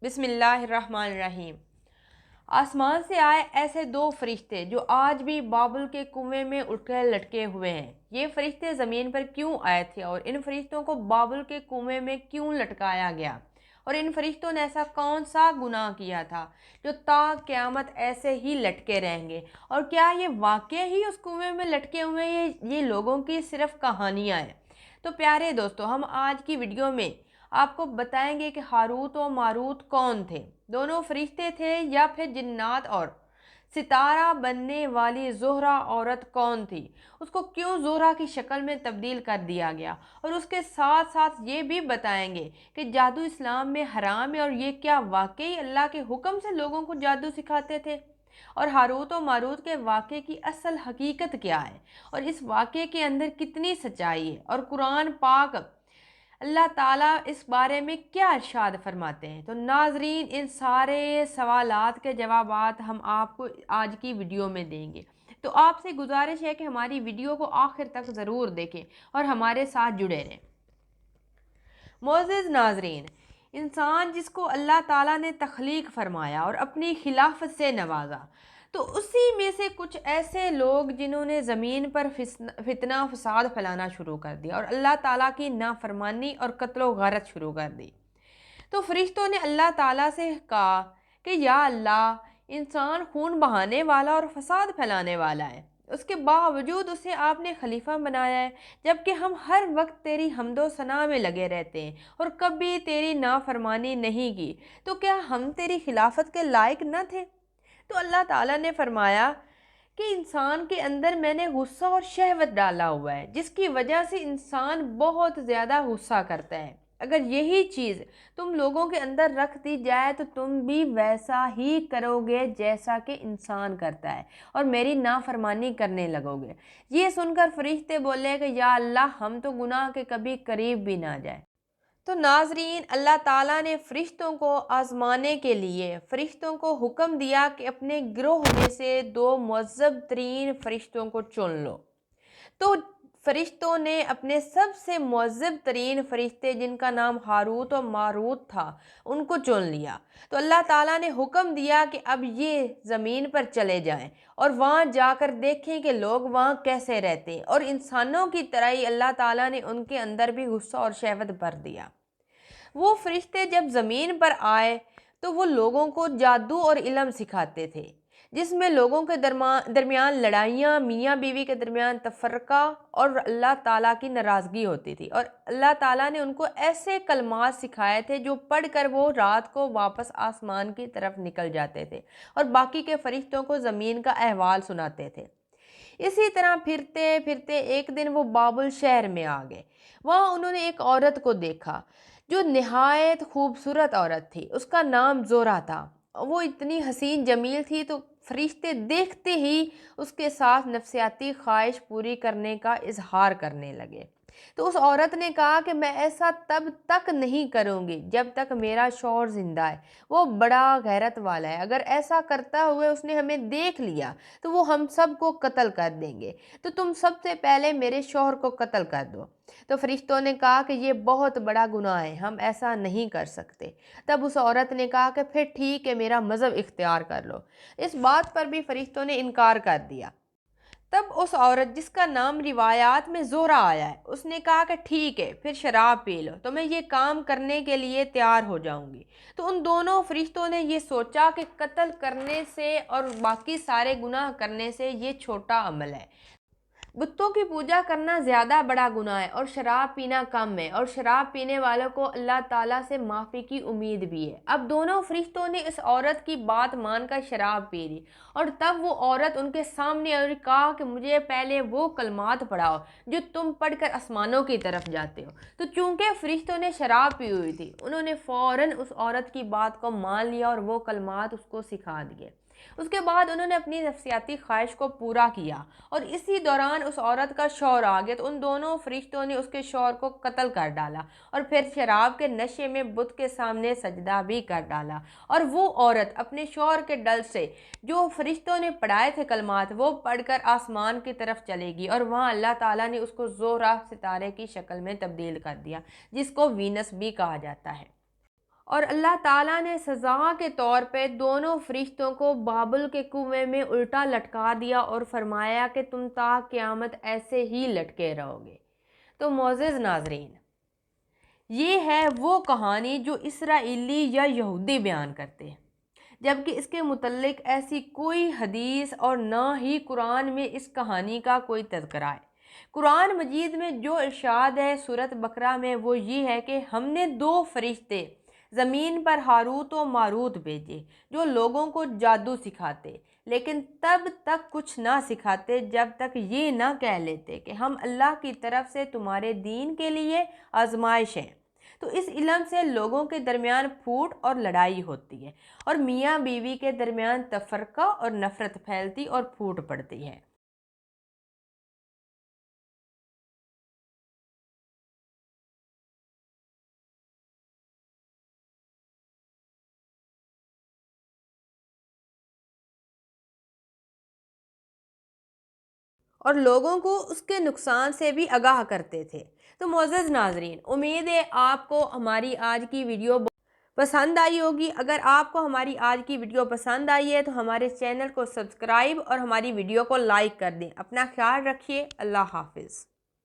بسم اللہ الرحمن الرحیم۔ آسمان سے آئے ایسے دو فرشتے جو آج بھی بابل کے کنویں میں اٹھ کر لٹکے ہوئے ہیں۔ یہ فرشتے زمین پر کیوں آئے تھے اور ان فرشتوں کو بابل کے کنویں میں کیوں لٹکایا گیا؟ اور ان فرشتوں نے ایسا کون سا گناہ کیا تھا جو تا قیامت ایسے ہی لٹکے رہیں گے؟ اور کیا یہ واقعہ ہی اس کنویں میں لٹکے ہوئے یہ لوگوں کی صرف کہانیاں ہیں؟ تو پیارے دوستو، ہم آج کی ویڈیو میں آپ کو بتائیں گے کہ ہاروت و ماروت کون تھے، دونوں فرشتے تھے یا پھر جنات، اور ستارہ بننے والی زہرہ عورت کون تھی، اس کو کیوں زہرہ کی شکل میں تبدیل کر دیا گیا، اور اس کے ساتھ ساتھ یہ بھی بتائیں گے کہ جادو اسلام میں حرام ہے اور یہ کیا واقعی اللہ کے حکم سے لوگوں کو جادو سکھاتے تھے، اور ہاروت و ماروت کے واقعے کی اصل حقیقت کیا ہے، اور اس واقعے کے اندر کتنی سچائی ہے، اور قرآن پاک اللہ تعالیٰ اس بارے میں کیا ارشاد فرماتے ہیں۔ تو ناظرین، ان سارے سوالات کے جوابات ہم آپ کو آج کی ویڈیو میں دیں گے، تو آپ سے گزارش ہے کہ ہماری ویڈیو کو آخر تک ضرور دیکھیں اور ہمارے ساتھ جڑے رہیں۔ معزز ناظرین، انسان جس کو اللہ تعالیٰ نے تخلیق فرمایا اور اپنی خلافت سے نوازا، تو اسی میں سے کچھ ایسے لوگ جنہوں نے زمین پر فتنہ فساد پھیلانا شروع کر دیا اور اللہ تعالیٰ کی نافرمانی اور قتل و غارت شروع کر دی۔ تو فرشتوں نے اللہ تعالیٰ سے کہا کہ یا اللہ، انسان خون بہانے والا اور فساد پھیلانے والا ہے، اس کے باوجود اسے آپ نے خلیفہ بنایا ہے، جبکہ ہم ہر وقت تیری حمد و ثنا میں لگے رہتے ہیں اور کبھی تیری نافرمانی نہیں کی، تو کیا ہم تیری خلافت کے لائق نہ تھے؟ تو اللہ تعالیٰ نے فرمایا کہ انسان کے اندر میں نے غصہ اور شہوت ڈالا ہوا ہے، جس کی وجہ سے انسان بہت زیادہ غصہ کرتا ہے۔ اگر یہی چیز تم لوگوں کے اندر رکھ دی جائے تو تم بھی ویسا ہی کرو گے جیسا کہ انسان کرتا ہے اور میری نافرمانی کرنے لگو گے۔ یہ سن کر فرشتے بولے کہ یا اللہ، ہم تو گناہ کے کبھی قریب بھی نہ جائیں۔ تو ناظرین، اللہ تعالیٰ نے فرشتوں کو آزمانے کے لیے فرشتوں کو حکم دیا کہ اپنے گروہ میں سے دو معذب ترین فرشتوں کو چن لو۔ تو فرشتوں نے اپنے سب سے معذب ترین فرشتے، جن کا نام ہاروت و ماروت تھا، ان کو چن لیا۔ تو اللہ تعالیٰ نے حکم دیا کہ اب یہ زمین پر چلے جائیں اور وہاں جا کر دیکھیں کہ لوگ وہاں کیسے رہتے ہیں، اور انسانوں کی طرح ہی اللہ تعالیٰ نے ان کے اندر بھی غصہ اور شہوت بھر دیا۔ وہ فرشتے جب زمین پر آئے تو وہ لوگوں کو جادو اور علم سکھاتے تھے، جس میں لوگوں کے درمیان لڑائیاں، میاں بیوی کے درمیان تفرقہ اور اللہ تعالیٰ کی ناراضگی ہوتی تھی، اور اللہ تعالیٰ نے ان کو ایسے کلمات سکھائے تھے جو پڑھ کر وہ رات کو واپس آسمان کی طرف نکل جاتے تھے اور باقی کے فرشتوں کو زمین کا احوال سناتے تھے۔ اسی طرح پھرتے پھرتے ایک دن وہ بابل شہر میں آ گئے۔ وہاں انہوں نے ایک عورت کو دیکھا جو نہایت خوبصورت عورت تھی، اس کا نام زہرہ تھا۔ وہ اتنی حسین جمیل تھی تو فرشتے دیکھتے ہی اس کے ساتھ نفسیاتی خواہش پوری کرنے کا اظہار کرنے لگے۔ تو اس عورت نے کہا کہ میں ایسا تب تک نہیں کروں گی جب تک میرا شوہر زندہ ہے، وہ بڑا غیرت والا ہے، اگر ایسا کرتا ہوئے اس نے ہمیں دیکھ لیا تو وہ ہم سب کو قتل کر دیں گے، تو تم سب سے پہلے میرے شوہر کو قتل کر دو۔ تو فرشتوں نے کہا کہ یہ بہت بڑا گناہ ہے، ہم ایسا نہیں کر سکتے۔ تب اس عورت نے کہا کہ پھر ٹھیک ہے، میرا مذہب اختیار کر لو۔ اس بات پر بھی فرشتوں نے انکار کر دیا۔ تب اس عورت جس کا نام روایات میں زہرہ آیا ہے، اس نے کہا کہ ٹھیک ہے، پھر شراب پی لو تو میں یہ کام کرنے کے لیے تیار ہو جاؤں گی۔ تو ان دونوں فرشتوں نے یہ سوچا کہ قتل کرنے سے اور باقی سارے گناہ کرنے سے یہ چھوٹا عمل ہے، بتوں کی پوجا کرنا زیادہ بڑا گناہ ہے اور شراب پینا کم ہے، اور شراب پینے والوں کو اللہ تعالیٰ سے معافی کی امید بھی ہے۔ اب دونوں فرشتوں نے اس عورت کی بات مان کر شراب پی لی، اور تب وہ عورت ان کے سامنے اور کہا کہ مجھے پہلے وہ کلمات پڑھاؤ جو تم پڑھ کر آسمانوں کی طرف جاتے ہو۔ تو چونکہ فرشتوں نے شراب پی ہوئی تھی، انہوں نے فوراً اس عورت کی بات کو مان لیا اور وہ کلمات اس کو سکھا دیے۔ اس کے بعد انہوں نے اپنی نفسیاتی خواہش کو پورا کیا، اور اسی دوران اس عورت کا شوہر آ گیا، تو ان دونوں فرشتوں نے اس کے شوہر کو قتل کر ڈالا اور پھر شراب کے نشے میں بت کے سامنے سجدہ بھی کر ڈالا، اور وہ عورت اپنے شوہر کے ڈر سے جو فرشتوں نے پڑھائے تھے کلمات، وہ پڑھ کر آسمان کی طرف چلے گی، اور وہاں اللہ تعالیٰ نے اس کو زہرہ ستارے کی شکل میں تبدیل کر دیا، جس کو وینس بھی کہا جاتا ہے۔ اور اللہ تعالیٰ نے سزا کے طور پہ دونوں فرشتوں کو بابل کے کنویں میں الٹا لٹکا دیا اور فرمایا کہ تم تا قیامت ایسے ہی لٹکے رہو گے۔ تو معزز ناظرین، یہ ہے وہ کہانی جو اسرائیلی یا یہودی بیان کرتے ہیں، جبکہ اس کے متعلق ایسی کوئی حدیث اور نہ ہی قرآن میں اس کہانی کا کوئی تذکرہ ہے۔ قرآن مجید میں جو ارشاد ہے سورۃ بقرہ میں وہ یہ ہے کہ ہم نے 2 فرشتے زمین پر ہاروت و ماروت بھیجے جو لوگوں کو جادو سکھاتے، لیکن تب تک کچھ نہ سکھاتے جب تک یہ نہ کہہ لیتے کہ ہم اللہ کی طرف سے تمہارے دین کے لیے آزمائش ہیں۔ تو اس علم سے لوگوں کے درمیان پھوٹ اور لڑائی ہوتی ہے، اور میاں بیوی کے درمیان تفرقہ اور نفرت پھیلتی اور پھوٹ پڑتی ہے۔ اور لوگوں کو اس کے نقصان سے بھی آگاہ کرتے تھے۔ تو معزز ناظرین، امید ہے آپ کو ہماری آج کی ویڈیو پسند آئی ہوگی۔ اگر آپ کو ہماری آج کی ویڈیو پسند آئی ہے تو ہمارے چینل کو سبسکرائب اور ہماری ویڈیو کو لائک کر دیں۔ اپنا خیال رکھیے۔ اللہ حافظ۔